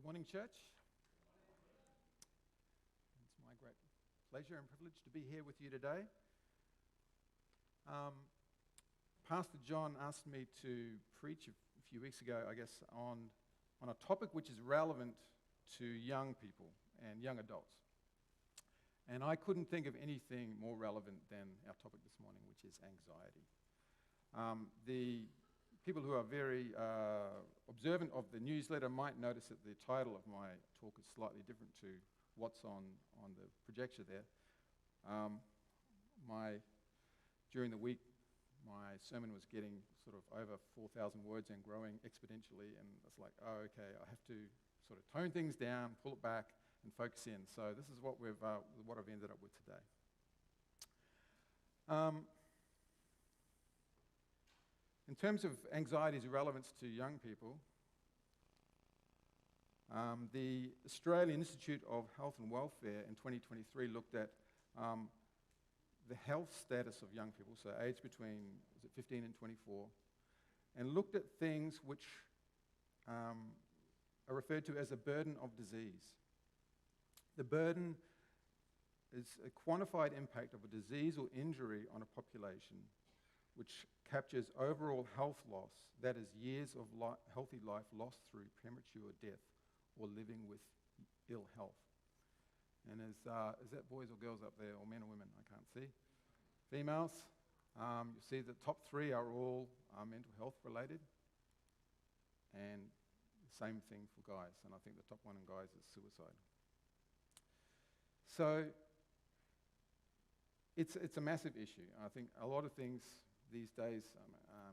Morning, church. It's my great pleasure and privilege to be here with you today. Pastor John asked me to preach a few weeks ago, I guess, on a topic which is relevant to young people and young adults. And I couldn't think of anything more relevant than our topic this morning, which is anxiety. The people who are very observant of the newsletter might notice that the title of my talk is slightly different to what's on the projector there. During the week, my sermon was getting sort of over 4,000 words and growing exponentially, and it's like, oh, okay, I have to sort of tone things down, pull it back, and focus in. So this is what I've ended up with today. In terms of anxiety's relevance to young people, the Australian Institute of Health and Welfare in 2023 looked at the health status of young people, so aged between 15 and 24, and looked at things which are referred to as a burden of disease. The burden is a quantified impact of a disease or injury on a population which captures overall health loss, that is, years of healthy life lost through premature death or living with ill health. And is that boys or girls up there, or men or women? I can't see. Females, you see the top three are all mental health related, and the same thing for guys, and I think the top one in guys is suicide. So it's a massive issue. I think a lot of things these days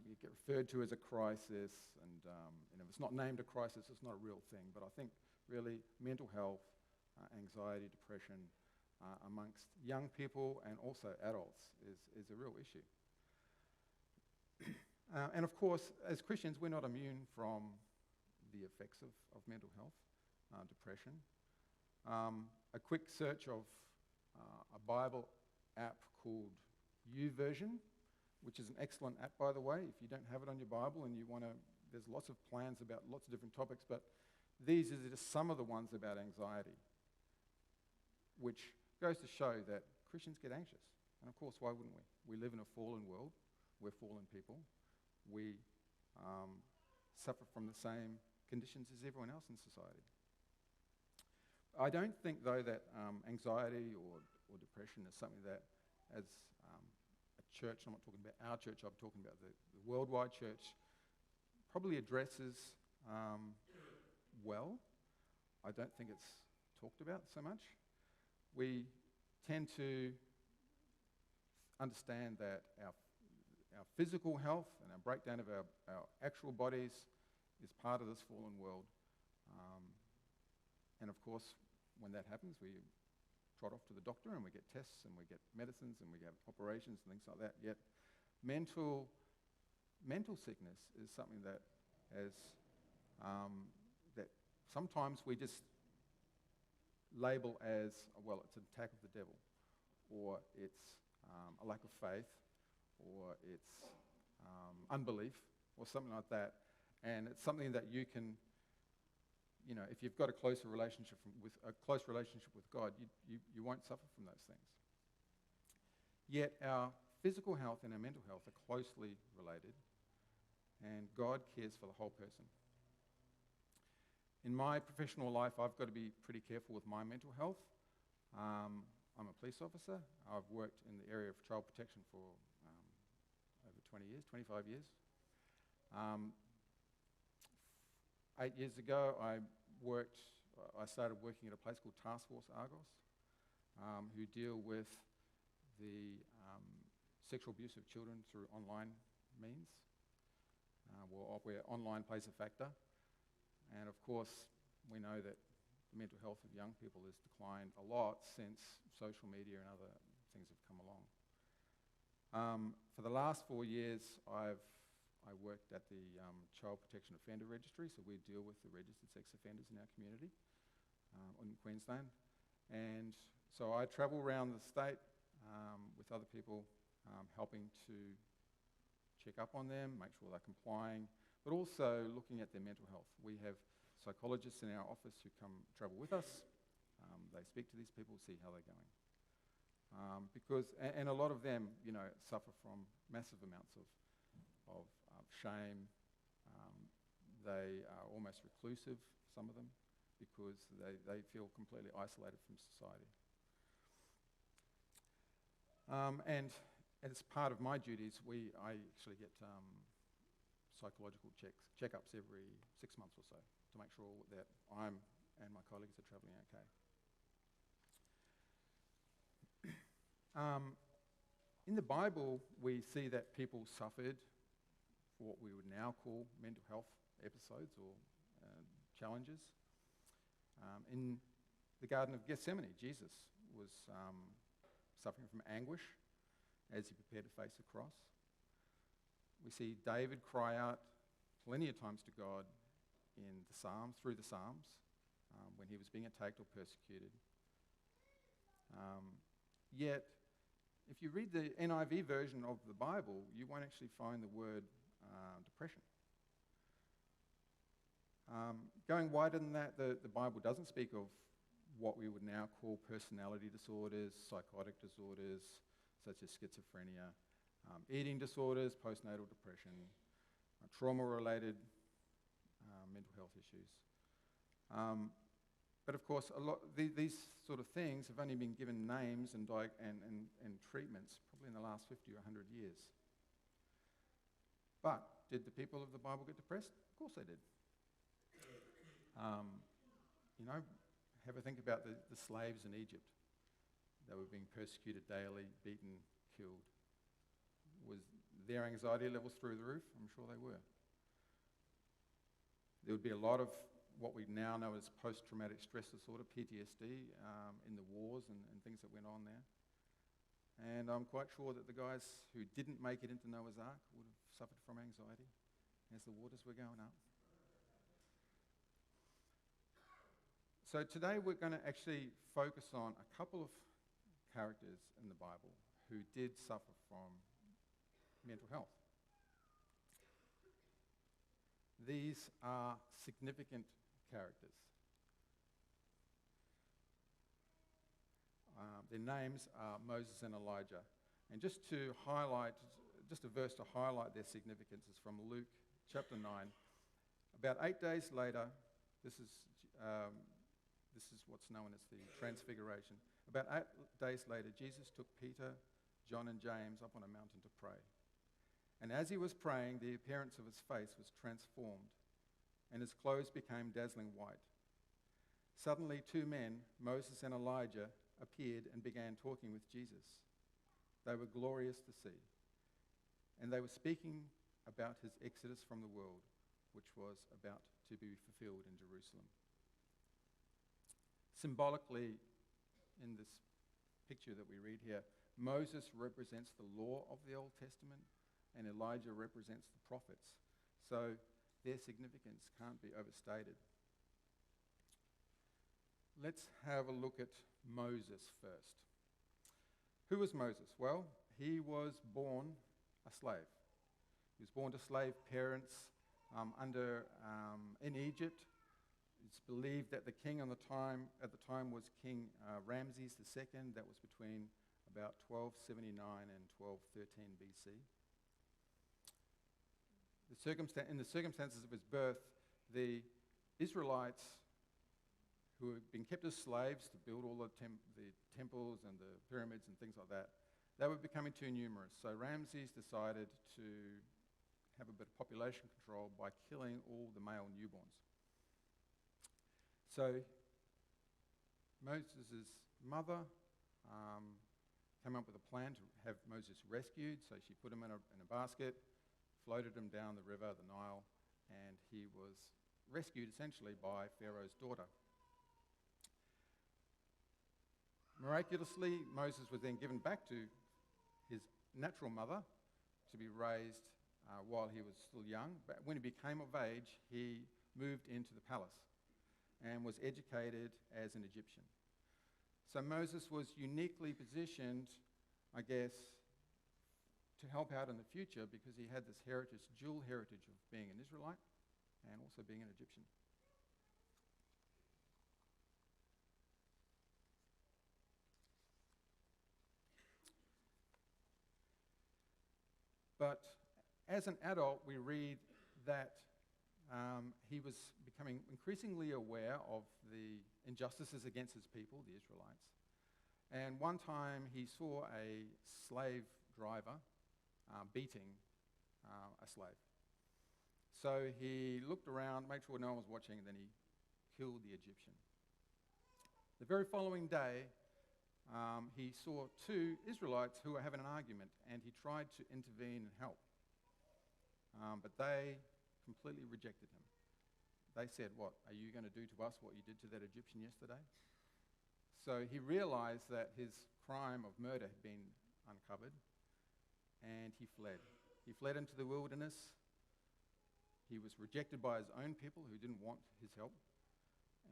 you get referred to as a crisis, and if it's not named a crisis, it's not a real thing. But I think really mental health, anxiety, depression amongst young people and also adults is a real issue. And of course, as Christians, we're not immune from the effects of mental health, depression. A quick search of a Bible app called YouVersion, which is an excellent app, by the way. If you don't have it on your Bible and you want to, there's lots of plans about lots of different topics, but these are just some of the ones about anxiety, which goes to show that Christians get anxious. And of course, why wouldn't we? We live in a fallen world. We're fallen people. We suffer from the same conditions as everyone else in society. I don't think, though, that anxiety or depression is something that, as a church, I'm not talking about our church, I'm talking about the worldwide church, probably addresses well. I don't think it's talked about so much. We tend to understand that our physical health and our breakdown of our actual bodies is part of this fallen world. And of course, when that happens, we trot off to the doctor and we get tests and we get medicines and we get operations and things like that. Yet mental sickness is something that that sometimes we just label as, well, it's an attack of the devil, or it's a lack of faith, or it's unbelief, or something like that. And it's something that you can, if you've got a close relationship with God, you won't suffer from those things. Yet our physical health and our mental health are closely related, and God cares for the whole person. In my professional life, I've got to be pretty careful with my mental health. I'm a police officer. I've worked in the area of child protection for over 25 years. 8 years ago, I started working at a place called Task Force Argos, who deal with the sexual abuse of children through online means, where online plays a factor. And of course, we know that the mental health of young people has declined a lot since social media and other things have come along. For the last 4 years, I worked at the Child Protection Offender Registry, so we deal with the registered sex offenders in our community in Queensland. And so I travel around the state with other people, helping to check up on them, make sure they're complying, but also looking at their mental health. We have psychologists in our office who come travel with us. They speak to these people, see how they're going. And a lot of them, suffer from massive amounts of shame. They are almost reclusive, some of them, because they feel completely isolated from society. And as part of my duties, I actually get psychological checkups every 6 months or so to make sure that I'm and my colleagues are travelling okay. In the Bible, we see that people suffered for what we would now call mental health episodes or challenges. In the Garden of Gethsemane, Jesus was suffering from anguish as he prepared to face the cross. We see David cry out plenty of times to God in the Psalms, through the Psalms, when he was being attacked or persecuted. Yet, if you read the NIV version of the Bible, you won't actually find the word depression. Going wider than that, the Bible doesn't speak of what we would now call personality disorders, psychotic disorders, such as schizophrenia, eating disorders, postnatal depression, trauma-related mental health issues. But of course, these sort of things have only been given names and treatments probably in the last 50 or 100 years. But did the people of the Bible get depressed? Of course they did. Have a think about the slaves in Egypt. They were being persecuted daily, beaten, killed. Was their anxiety levels through the roof? I'm sure they were. There would be a lot of what we now know as post-traumatic stress disorder, PTSD, in the wars and things that went on there. And I'm quite sure that the guys who didn't make it into Noah's Ark would have suffered from anxiety as the waters were going up. So today we're going to actually focus on a couple of characters in the Bible who did suffer from mental health. These are significant characters. Their names are Moses and Elijah. And just a verse to highlight their significance is from Luke chapter 9. About 8 days later, this is what's known as the Transfiguration. About 8 days later, Jesus took Peter, John, and James up on a mountain to pray. And as he was praying, the appearance of his face was transformed, and his clothes became dazzling white. Suddenly, 2 men, Moses and Elijah, appeared and began talking with Jesus. They were glorious to see, and they were speaking about his exodus from the world, which was about to be fulfilled in Jerusalem. Symbolically, in this picture that we read here, Moses represents the law of the Old Testament, and Elijah represents the prophets. So their significance can't be overstated. Let's have a look at Moses first. Who was Moses? Well, he was born a slave. He was born to slave parents in Egypt. It's believed that the king at the time was King Ramses II. That was between about 1279 and 1213 BC. In the circumstances of his birth, the Israelites, who had been kept as slaves to build all the temples and the pyramids and things like that, they were becoming too numerous. So Ramses decided to have a bit of population control by killing all the male newborns. So Moses' mother came up with a plan to have Moses rescued. So she put him in a basket, floated him down the river, the Nile, and he was rescued essentially by Pharaoh's daughter. Miraculously, Moses was then given back to his natural mother to be raised while he was still young. But when he became of age, he moved into the palace and was educated as an Egyptian. So Moses was uniquely positioned, I guess, to help out in the future because he had this dual heritage of being an Israelite and also being an Egyptian. But as an adult, we read that he was becoming increasingly aware of the injustices against his people, the Israelites. And one time he saw a slave driver beating a slave. So he looked around, made sure no one was watching, and then he killed the Egyptian. The very following day, he saw two Israelites who were having an argument, and he tried to intervene and help. But they completely rejected him. They said, "What, are you going to do to us what you did to that Egyptian yesterday?" So he realized that his crime of murder had been uncovered, and he fled. He fled into the wilderness. He was rejected by his own people who didn't want his help,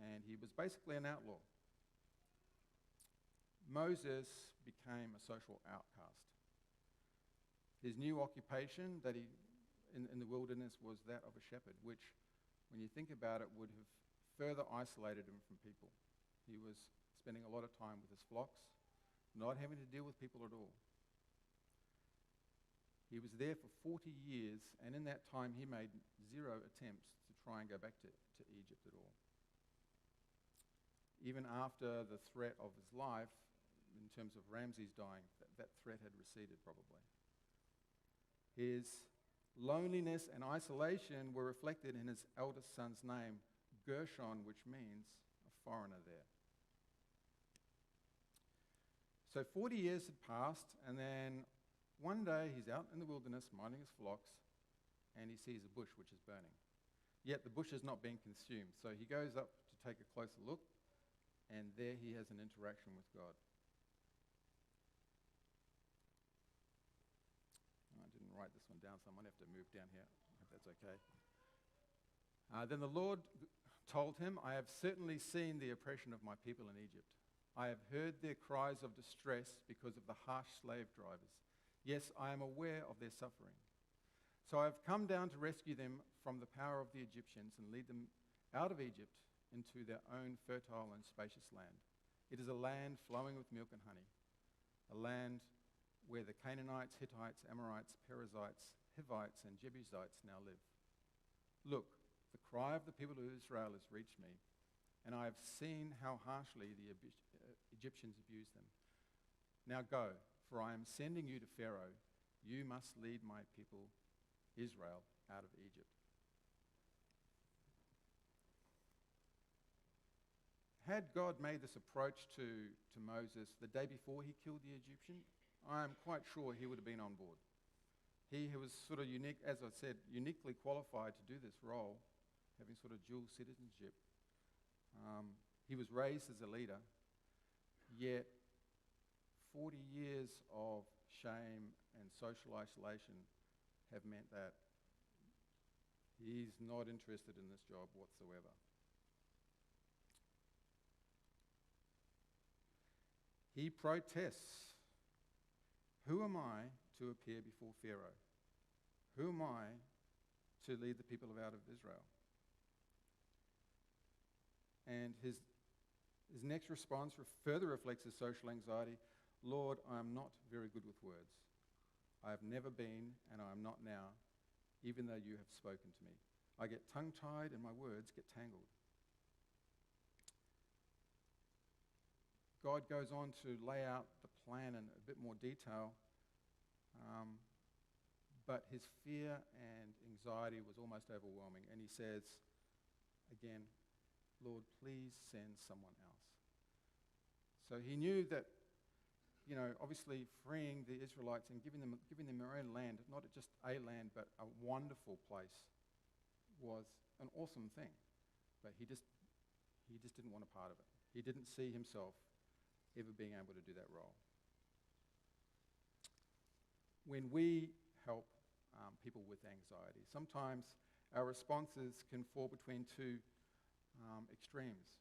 and he was basically an outlaw. Moses became a social outcast. His new occupation that in the wilderness was that of a shepherd, which, when you think about it, would have further isolated him from people. He was spending a lot of time with his flocks, not having to deal with people at all. He was there for 40 years, and in that time he made 0 attempts to try and go back to Egypt at all. Even after the threat of his life, in terms of Ramses dying, that threat had receded probably. His loneliness and isolation were reflected in his eldest son's name, Gershon, which means a foreigner there. So 40 years had passed, and then one day he's out in the wilderness minding his flocks, and he sees a bush which is burning. Yet the bush is not being consumed. So he goes up to take a closer look, and there he has an interaction with God. I didn't write this one down, so I might have to move down here. I hope that's okay. Then the Lord told him, "I have certainly seen the oppression of my people in Egypt. I have heard their cries of distress because of the harsh slave drivers. Yes, I am aware of their suffering. So I have come down to rescue them from the power of the Egyptians and lead them out of Egypt into their own fertile and spacious land. It is a land flowing with milk and honey, a land where the Canaanites, Hittites, Amorites, Perizzites, Hivites, and Jebusites now live. Look, the cry of the people of Israel has reached me, and I have seen how harshly the Egyptians abuse them. Now go, for I am sending you to Pharaoh. You must lead my people, Israel, out of Egypt." Had God made this approach to Moses the day before he killed the Egyptian, I am quite sure he would have been on board. He was sort of unique, as I said, uniquely qualified to do this role, having sort of dual citizenship. He was raised as a leader, yet 40 years of shame and social isolation have meant that he's not interested in this job whatsoever. He protests. Who am I to appear before Pharaoh? Who am I to lead the people out of Israel? And his next response further reflects his social anxiety. Lord, I am not very good with words. I have never been, and I am not now, even though you have spoken to me. I get tongue-tied and my words get tangled. God goes on to lay out the plan in a bit more detail, but his fear and anxiety was almost overwhelming. And he says, again, Lord, please send someone else. So he knew that, obviously freeing the Israelites and giving them their own land, not just a land, but a wonderful place, was an awesome thing. But he just didn't want a part of it. He didn't see himself ever being able to do that role. When we help people with anxiety, sometimes our responses can fall between two extremes.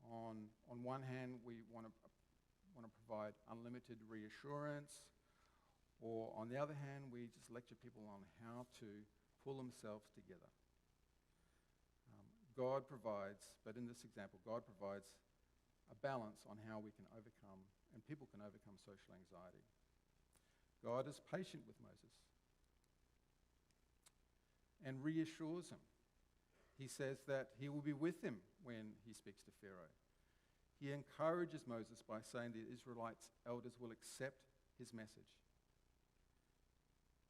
On one hand, we want to provide unlimited reassurance, or on the other hand, we just lecture people on how to pull themselves together. God provides, but in this example, God provides a balance on how we can overcome, and people can overcome social anxiety. God is patient with Moses. and reassures him. He says that he will be with him when he speaks to Pharaoh. He encourages Moses by saying the Israelites' elders will accept his message.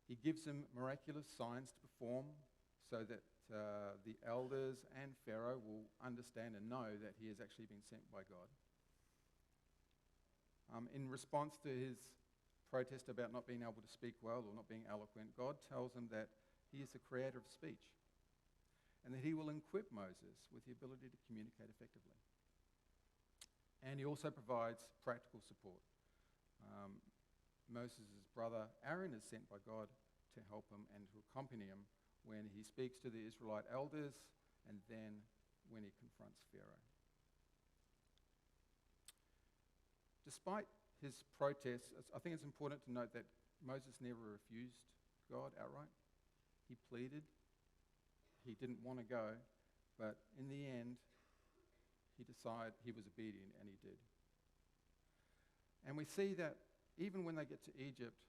He gives them miraculous signs to perform so that the elders and Pharaoh will understand and know that he has actually been sent by God. In response to his protest about not being able to speak well or not being eloquent, God tells him that he is the creator of speech and that he will equip Moses with the ability to communicate effectively. And he also provides practical support. Moses' brother Aaron is sent by God to help him and to accompany him when he speaks to the Israelite elders and then when he confronts Pharaoh. Despite his protests, I think it's important to note that Moses never refused God outright. He pleaded. He didn't want to go, but in the end, he decided he was obedient, and he did. And we see that even when they get to Egypt,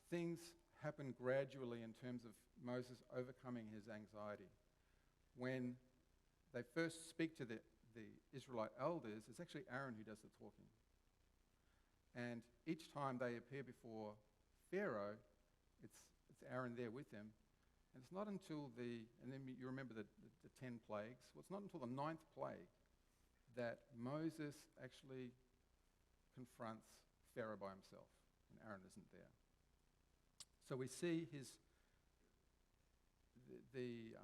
things happen gradually in terms of Moses overcoming his anxiety. When they first speak to the Israelite elders, it's actually Aaron who does the talking. And each time they appear before Pharaoh, it's Aaron there with them. And it's not until and then you remember the 10 plagues, well, it's not until the 9th plague that Moses actually confronts Pharaoh by himself, and Aaron isn't there. So we see the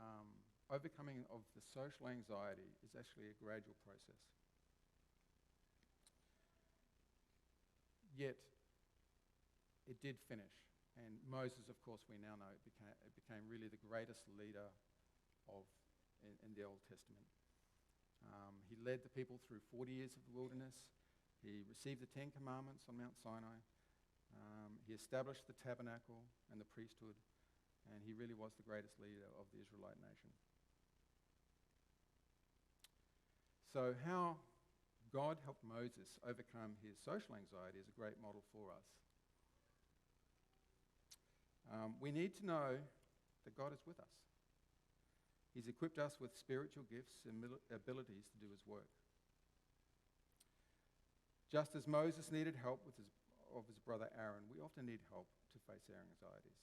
overcoming of the social anxiety is actually a gradual process. Yet, it did finish. And Moses, of course, we now know, became really the greatest leader in the Old Testament. He led the people through 40 years of the wilderness. He received the 10 Commandments on Mount Sinai. He established the tabernacle and the priesthood. And he really was the greatest leader of the Israelite nation. So how God helped Moses overcome his social anxiety is a great model for us. We need to know that God is with us. He's equipped us with spiritual gifts and abilities to do his work. Just as Moses needed help of his brother Aaron, we often need help to face our anxieties.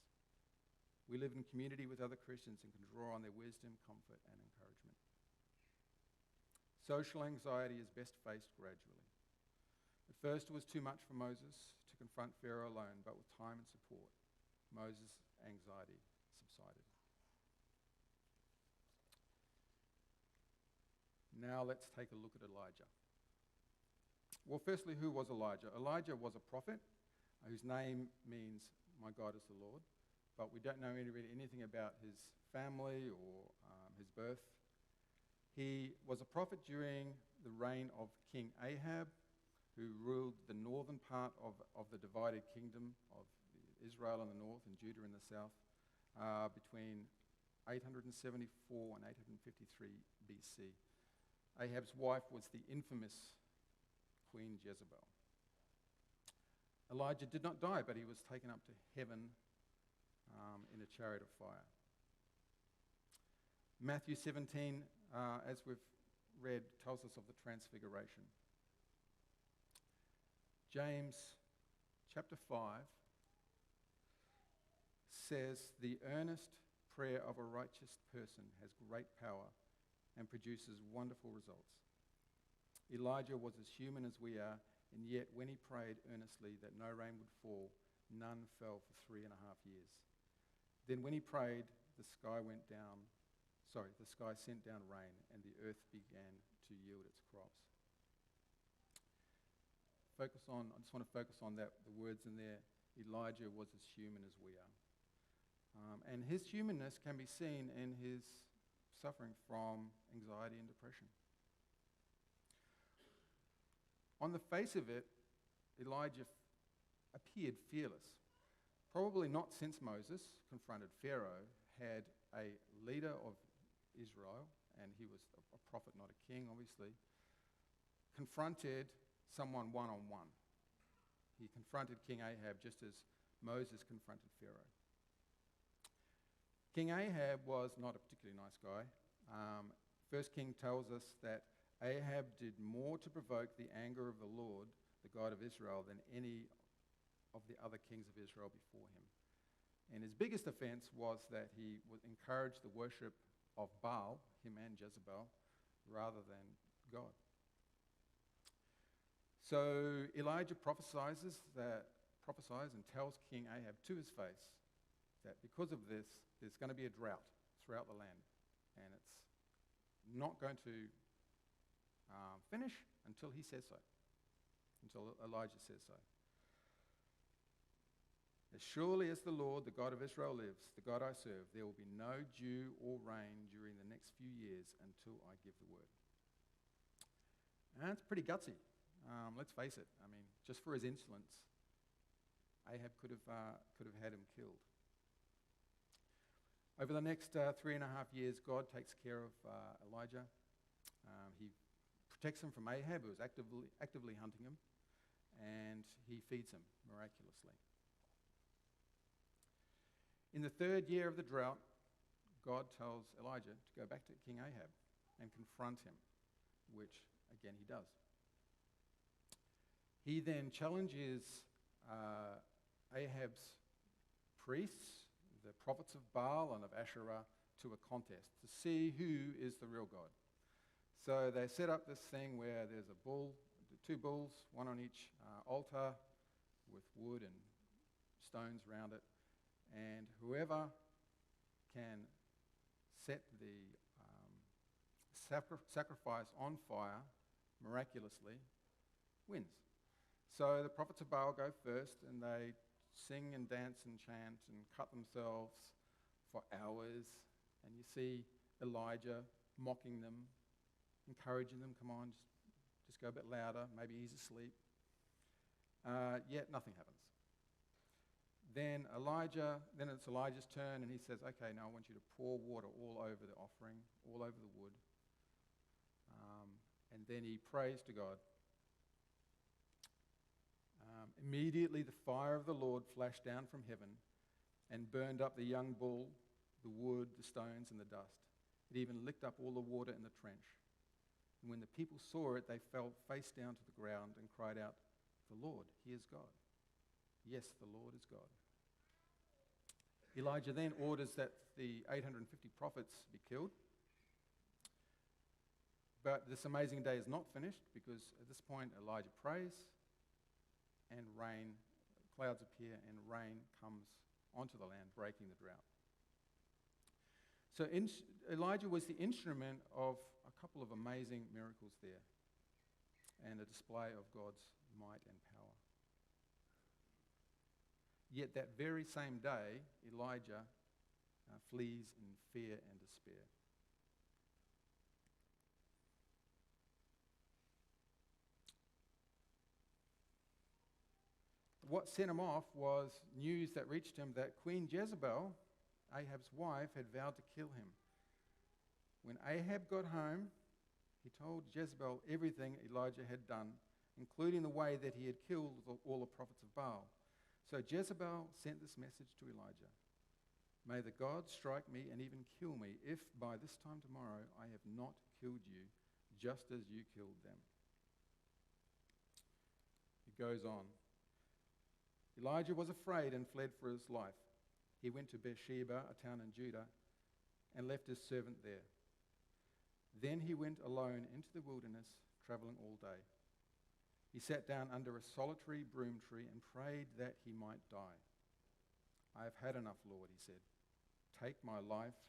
We live in community with other Christians and can draw on their wisdom, comfort, and encouragement. Social anxiety is best faced gradually. At first, it was too much for Moses to confront Pharaoh alone, but with time and support, Moses' anxiety subsided. Now let's take a look at Elijah. Well, firstly, who was Elijah? Elijah was a prophet whose name means, "My God is the Lord," but we don't know really anything about his family or his birth. He was a prophet during the reign of King Ahab, who ruled the northern part of the divided kingdom of Israel in the north and Judah in the south between 874 and 853 BC. Ahab's wife was the infamous Queen Jezebel. Elijah did not die, but he was taken up to heaven in a chariot of fire. Matthew 17, as we've read, tells us of the transfiguration. James chapter 5 says, "The earnest prayer of a righteous person has great power and produces wonderful results. Elijah was as human as we are, and yet when he prayed earnestly that no rain would fall, none fell for 3.5 years. Then when he prayed, the sky sent down rain, and the earth began to yield its crops." I just want to focus on the words in there. Elijah was as human as we are. And his humanness can be seen in his suffering from anxiety and depression. On the face of it, Elijah appeared fearless. Probably not since Moses confronted Pharaoh, had a leader of Israel, and he was a prophet, not a king, obviously, confronted someone one-on-one. He confronted King Ahab just as Moses confronted Pharaoh. King Ahab was not a particularly nice guy. First King tells us that Ahab did more to provoke the anger of the Lord, the God of Israel, than any of the other kings of Israel before him. And his biggest offense was that he encouraged the worship of Baal, him and Jezebel, rather than God. So Elijah prophesies and tells King Ahab to his face that because of this, there's going to be a drought throughout the land. And it's not going to finish until he says so, until Elijah says so. As surely as the Lord, the God of Israel lives, the God I serve, there will be no dew or rain during the next few years until I give the word. And it's pretty gutsy. Let's face it. I mean, just for his insolence, Ahab could have had him killed. Over the next 3.5 years, God takes care of Elijah. He protects him from Ahab, who was actively hunting him, and he feeds him miraculously. In the 3rd year of the drought, God tells Elijah to go back to King Ahab and confront him, which, again, he does. He then challenges Ahab's priests, the prophets of Baal and of Asherah, to a contest to see who is the real God. So they set up this thing where there's a bull, 2 bulls, one on each altar with wood and stones around it. And whoever can set the sacrifice on fire miraculously wins. So the prophets of Baal go first, and they sing and dance and chant and cut themselves for hours. And you see Elijah mocking them, encouraging them, come on, just go a bit louder, maybe he's asleep. Yet nothing happens. Then it's Elijah's turn, and he says, okay, now I want you to pour water all over the offering, all over the wood. And then he prays to God. Immediately the fire of the Lord flashed down from heaven and burned up the young bull, the wood, the stones, and the dust. It even licked up all the water in the trench. And when the people saw it, they fell face down to the ground and cried out, "The Lord, he is God. Yes, the Lord is God." Elijah then orders that the 850 prophets be killed. But this amazing day is not finished, because at this point Elijah prays and clouds appear and rain comes onto the land, breaking the drought. So Elijah was the instrument of a couple of amazing miracles there and a display of God's might and power. Yet that very same day, Elijah flees in fear and despair. What sent him off was news that reached him that Queen Jezebel, Ahab's wife, had vowed to kill him. When Ahab got home, he told Jezebel everything Elijah had done, including the way that he had killed all the prophets of Baal. So Jezebel sent this message to Elijah: "May the gods strike me and even kill me if by this time tomorrow I have not killed you, just as you killed them." He goes on. Elijah was afraid and fled for his life. He went to Beersheba, a town in Judah, and left his servant there. Then he went alone into the wilderness, traveling all day. He sat down under a solitary broom tree and prayed that he might die. "I have had enough, Lord," he said. "Take my life,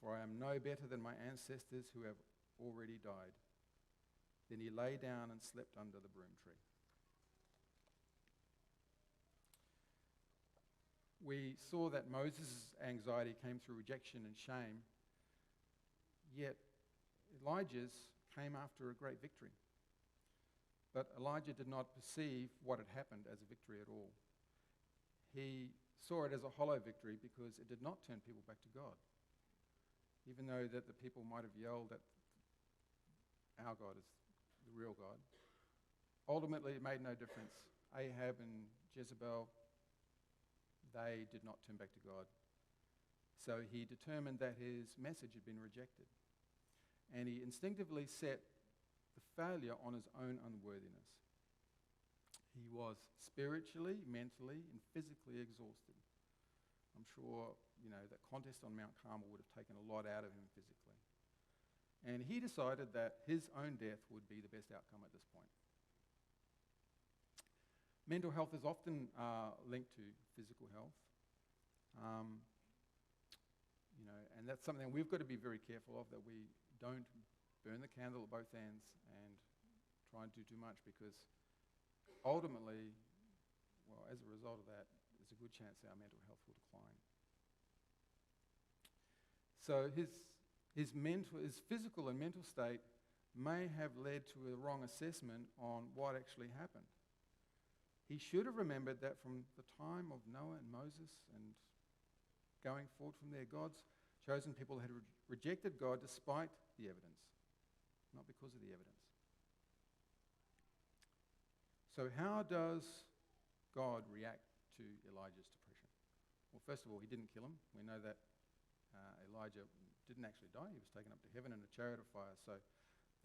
for I am no better than my ancestors who have already died." Then he lay down and slept under the broom tree. We saw that Moses' anxiety came through rejection and shame, yet Elijah's came after a great victory. But Elijah did not perceive what had happened as a victory at all. He saw it as a hollow victory because it did not turn people back to God. Even though that the people might have yelled that our God is the real God, ultimately it made no difference. Ahab and Jezebel, they did not turn back to God. So he determined that his message had been rejected. And he instinctively set the failure on his own unworthiness. He was spiritually, mentally, and physically exhausted. I'm sure, that contest on Mount Carmel would have taken a lot out of him physically. And he decided that his own death would be the best outcome at this point. Mental health is often linked to physical health. And that's something we've got to be very careful of, that we don't burn the candle at both ends and try and do too much, because ultimately, as a result of that, there's a good chance that our mental health will decline. So his physical and mental state may have led to a wrong assessment on what actually happened. He should have remembered that from the time of Noah and Moses and going forward from there, God's chosen people had rejected God despite the evidence, not because of the evidence. So how does God react to Elijah's depression? Well, first of all, he didn't kill him. We know that Elijah didn't actually die. He was taken up to heaven in a chariot of fire. So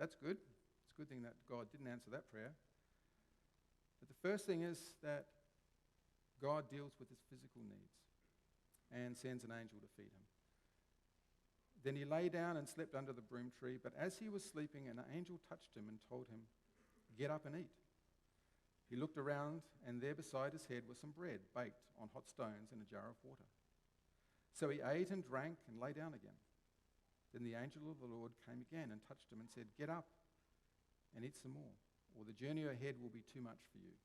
that's good. It's a good thing that God didn't answer that prayer. But the first thing is that God deals with his physical needs and sends an angel to feed him. Then he lay down and slept under the broom tree, but as he was sleeping, an angel touched him and told him, "Get up and eat." He looked around, and there beside his head was some bread baked on hot stones in a jar of water. So he ate and drank and lay down again. Then the angel of the Lord came again and touched him and said, "Get up and eat some more, or the journey ahead will be too much for you."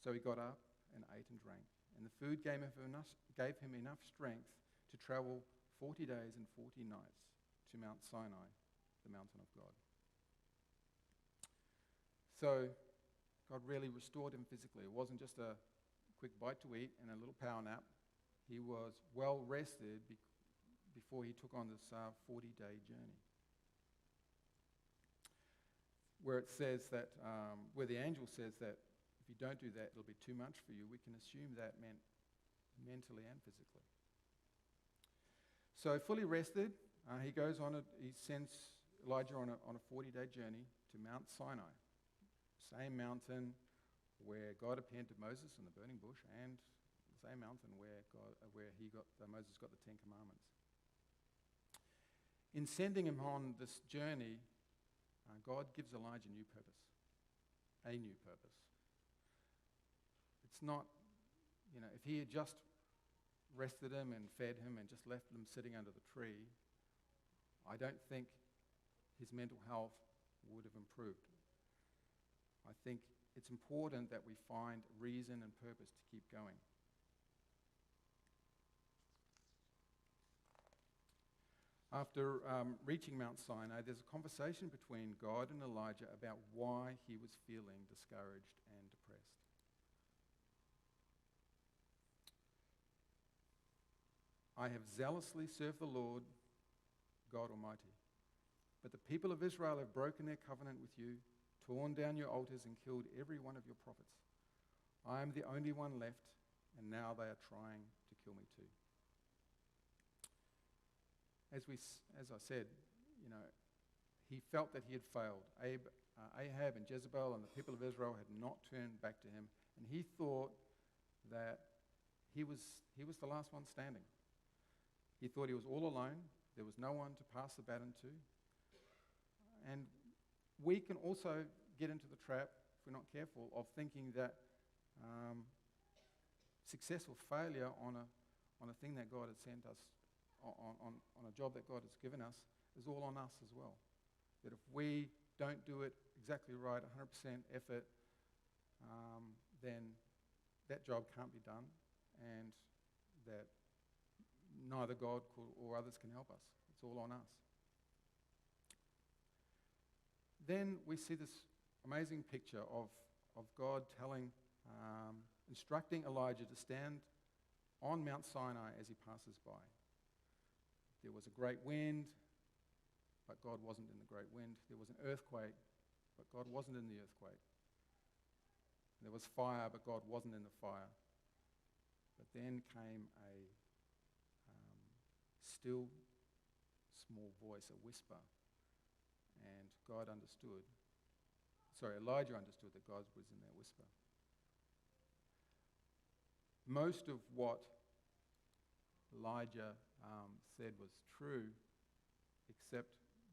So he got up and ate and drank, and the food gave him enough strength to travel 40 days and 40 nights to Mount Sinai, the mountain of God. So God really restored him physically. It wasn't just a quick bite to eat and a little power nap. He was well rested before he took on this 40-day journey. Where the angel says that if you don't do that, it'll be too much for you, we can assume that meant mentally and physically. So fully rested, he sends Elijah on a 40-day journey to Mount Sinai, same mountain where God appeared to Moses in the burning bush, and the same mountain where Moses got the Ten Commandments. In sending him on this journey, God gives Elijah a new purpose. It's not, if he had just rested him and fed him and just left him sitting under the tree, I don't think his mental health would have improved. I think it's important that we find reason and purpose to keep going. After reaching Mount Sinai, there's a conversation between God and Elijah about why he was feeling discouraged and depressed. "I have zealously served the Lord, God Almighty, but the people of Israel have broken their covenant with you, torn down your altars and killed every one of your prophets. I am the only one left, and now they are trying to kill me too." As I said, he felt that he had failed. Ahab and Jezebel and the people of Israel had not turned back to him, and he thought that he was the last one standing. He thought he was all alone. There was no one to pass the baton to. And we can also get into the trap, if we're not careful, of thinking that success or failure on a thing that God has sent us, on a job that God has given us, is all on us as well. That if we don't do it exactly right, 100% effort, then that job can't be done, and that neither God or others can help us. It's all on us. Then we see this amazing picture of God instructing Elijah to stand on Mount Sinai as he passes by. There was a great wind, but God wasn't in the great wind. There was an earthquake, but God wasn't in the earthquake. There was fire, but God wasn't in the fire. But then came a still small voice, a whisper. And Elijah understood that God was in that whisper. Most of what Elijah said was true, except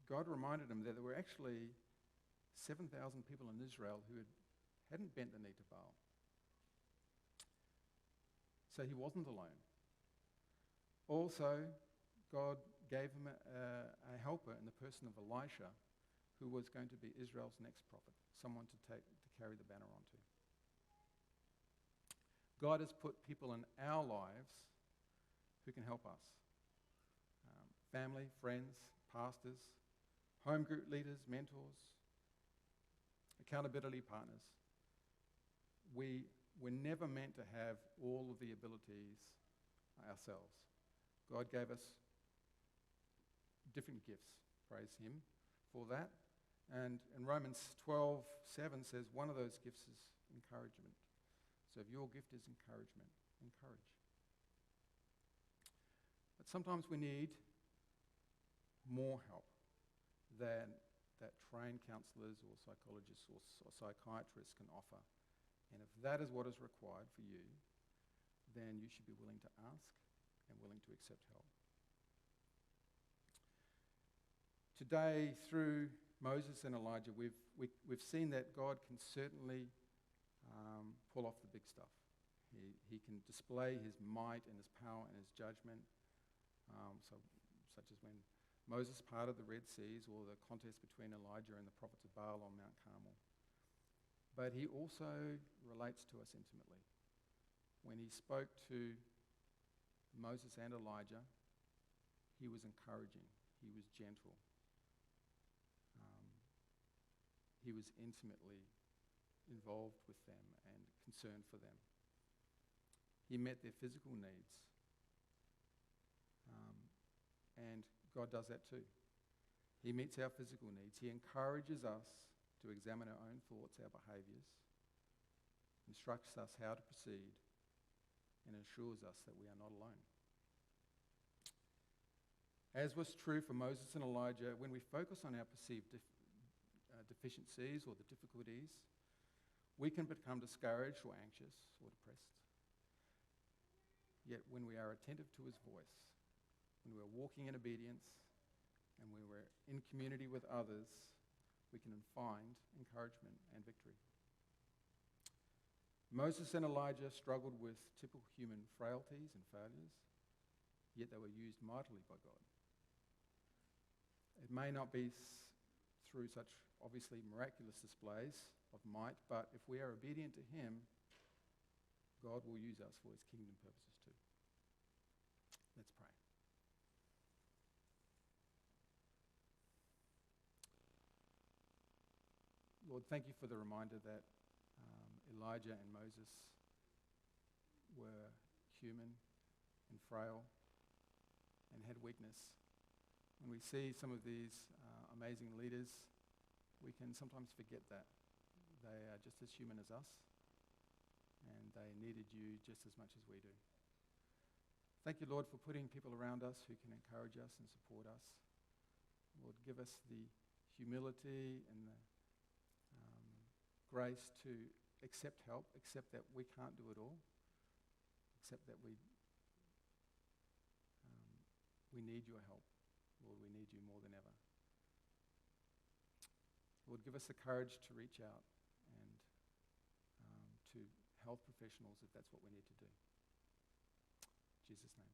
God reminded him that there were actually 7,000 people in Israel who hadn't bent the knee to Baal. So he wasn't alone. Also, God gave him a helper in the person of Elisha, who was going to be Israel's next prophet, someone to carry the banner onto. God has put people in our lives who can help us. Family, friends, pastors, home group leaders, mentors, accountability partners. We were never meant to have all of the abilities ourselves. God gave us different gifts. Praise him for that. And in Romans 12:7 says one of those gifts is encouragement. So if your gift is encouragement, encourage. But sometimes we need more help than that trained counsellors or psychologists or psychiatrists can offer. And if that is what is required for you, then you should be willing to ask and willing to accept help. Today, through Moses and Elijah, we've seen that God can certainly pull off the big stuff. He can display his might and his power and his judgment, such as when Moses parted the Red Seas, or the contest between Elijah and the prophets of Baal on Mount Carmel. But he also relates to us intimately. When he spoke to Moses and Elijah, he was encouraging, he was gentle. He was intimately involved with them and concerned for them. He met their physical needs. And God does that too. He meets our physical needs. He encourages us to examine our own thoughts, our behaviours, instructs us how to proceed, and assures us that we are not alone. As was true for Moses and Elijah, when we focus on our perceived deficiencies or the difficulties, we can become discouraged or anxious or depressed. Yet when we are attentive to his voice, when we're walking in obedience, and when we're in community with others, we can find encouragement and victory. Moses and Elijah struggled with typical human frailties and failures, yet they were used mightily by God. It may not be through such obviously miraculous displays of might, but if we are obedient to him, God will use us for his kingdom purposes too. Let's pray. Lord, thank you for the reminder that Elijah and Moses were human and frail and had weakness. When we see some of these amazing leaders, we can sometimes forget that. They are just as human as us, and they needed you just as much as we do. Thank you, Lord, for putting people around us who can encourage us and support us. Lord, give us the humility and the grace to accept help, accept that we can't do it all, accept that we need your help. Lord, we need you more than ever. Lord, give us the courage to reach out and to health professionals if that's what we need to do. In Jesus' name.